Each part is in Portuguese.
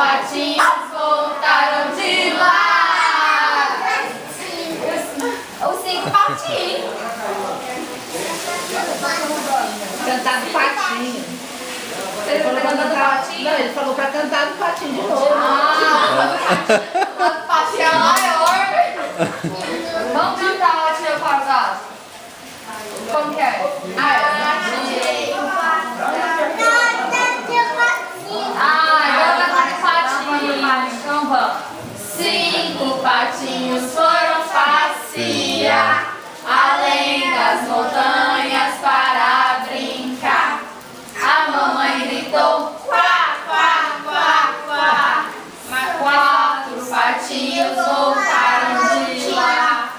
patinhos voltaram de lá. Os 5 patinhos. Cantar do patinho. Ele falou cantando patinho? Não, ele falou pra cantar do patinho de novo. O patinho é maior. Vamos cantar a tia Quadrado. Como que é? Então vamos. 5 patinhos foram passear além das montanhas para brincar. A mamãe gritou quá, quá, quá, quá. Mas 4 patinhos voltaram de lá.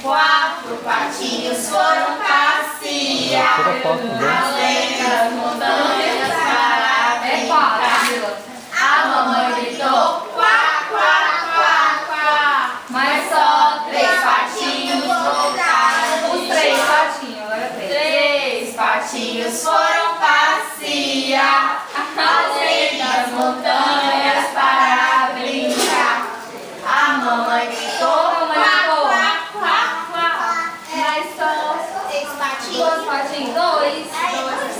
4 patinhos foram passear além das montanhas para brincar. A mamãe gritou quá, quá, quá, quá. Mas só 3 patinhos voltaram. Os 3 patinhos, agora 3 patinhos foram passear além das montanhas para brincar. A mamãe gritou quá, quá, quá, quá. Mas só 6 patinhos. 2 patinhos, 2.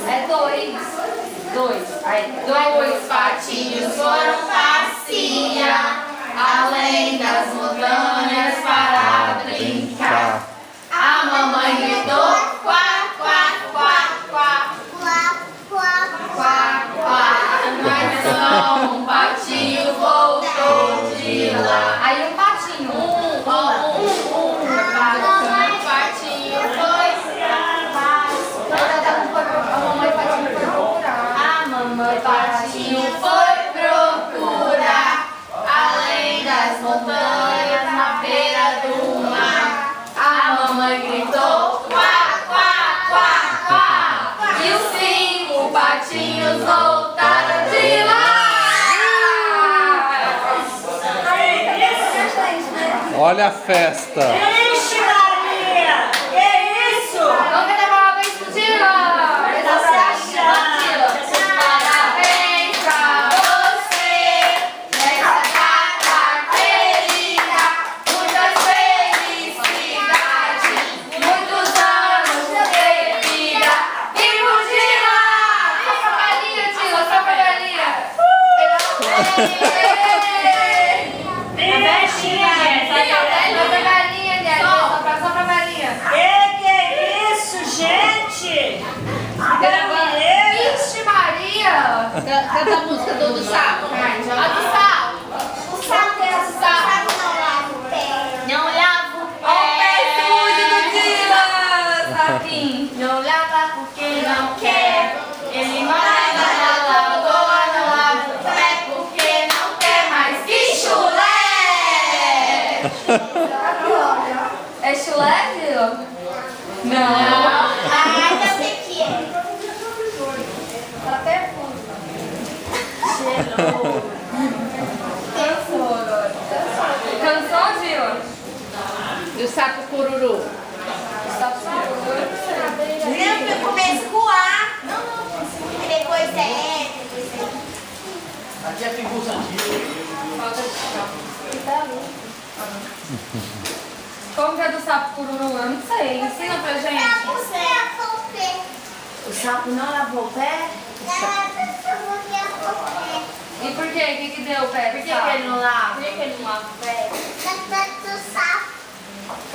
É 2. 2. Aí, 2 patinhos foram passear além das montanhas para brincar. A mamãe gritou quá, quá, quá, quá, quá, quá, quá. Mas só um patinho voltou de lá. Aí um patinho, um patinho foi a mamãe patinho foi procurar. A mamãe patinho foi procurar além das montanhas na beira do mar. A mamãe gritou quá, quá, quá, quá. E os 5 patinhos voltaram de lá. Olha a festa. Ixi, Maria! Que isso? Vamos cantar parabéns pro Dila. Parabéns pra você nessa data querida. Muitas felicidades, muitos anos de vida. E pro Dila! Só pra galinha, Dila, só pra galinha. Só pra galinha. Que é isso, gente? Vixe Maria! Canta a música do sapo. A do sapo. O sapo é o sapo. Não lava o pé. Olha o pé sujo do Dila, sapinho. Não lava porque não quer. Ele mora na lagoa, não lava o pé porque não quer mais. Que chulé! É chulé, Dila? Não. Ah, não sei que é. Tá até fundo. Cansou agora. Cansou, Dila? E o sapo cururu? Lembra que eu começo com A. Depois é E. Aqui é figura antiga. Como que é do sapo cururu? Eu não sei. Ensina pra gente. O sapo não lavou o pé? E por quê? O que deu o pé? Por que ele não lava? Por que ele não lava o pé? Cantar do sapo. O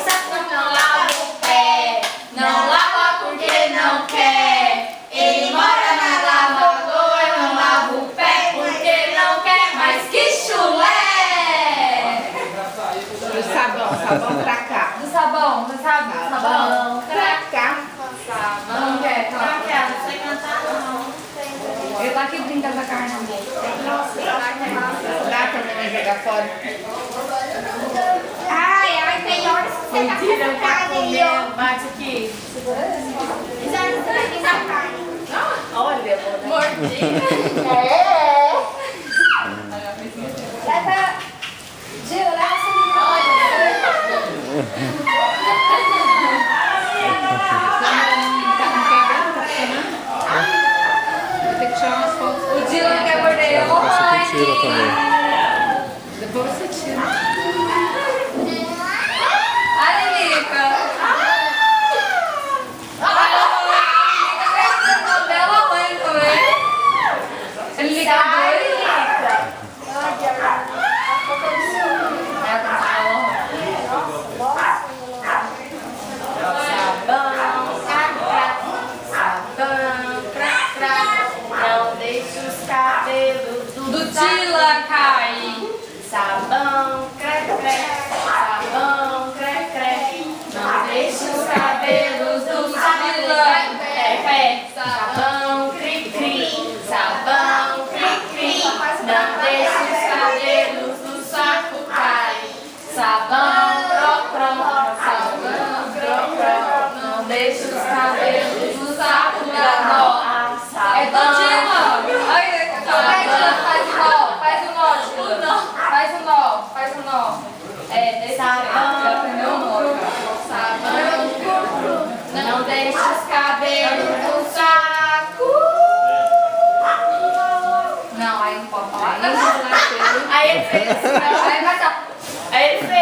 sapo não lava o pé. Não lava porque não quer. Ele mora na lagoa, não lava o pé porque não quer. Mas que chulé! Do sabão pra cá. Do sabão, você sabe? Do sabão. Pra cá. Não quer, Não não quer. quero, não sei cantar não. Eu tô aqui brincando com a carne na Dá pra mamãe jogar fora. Ai, tem horas que você tá com essa carne aí, ó. Bate aqui. Pisa a carne. Olha, mordida. Leva. Gil, leva essa Tem que tirar umas fotos. O Dila não quer morder tira também. Depois você tira. Ai, Lica. Bela mãe também. Ele liga dois. Não deixe os cabelos do Tila cair. Sabão, cre-cre, sabão, cre-cre. Não deixe os cabelos do Tila cair. Sabão, cri-cri, sabão, cri-cri. Não deixe os cabelos do saco cair. Sabão, cro-cro, sabão, cro-cro. Não deixe os cabelos do saco dar nó. É todinho, mano. Aí, faz o nó, faz o nó, Tila. Faz o nó, faz o nó. É, desse jeito. Já aprendeu o nó, cara. Sabão, não deixe os cabelos do saco. Não, aí não pode falar. Aí ele fez, não, aí vai dar. Aí ele fez.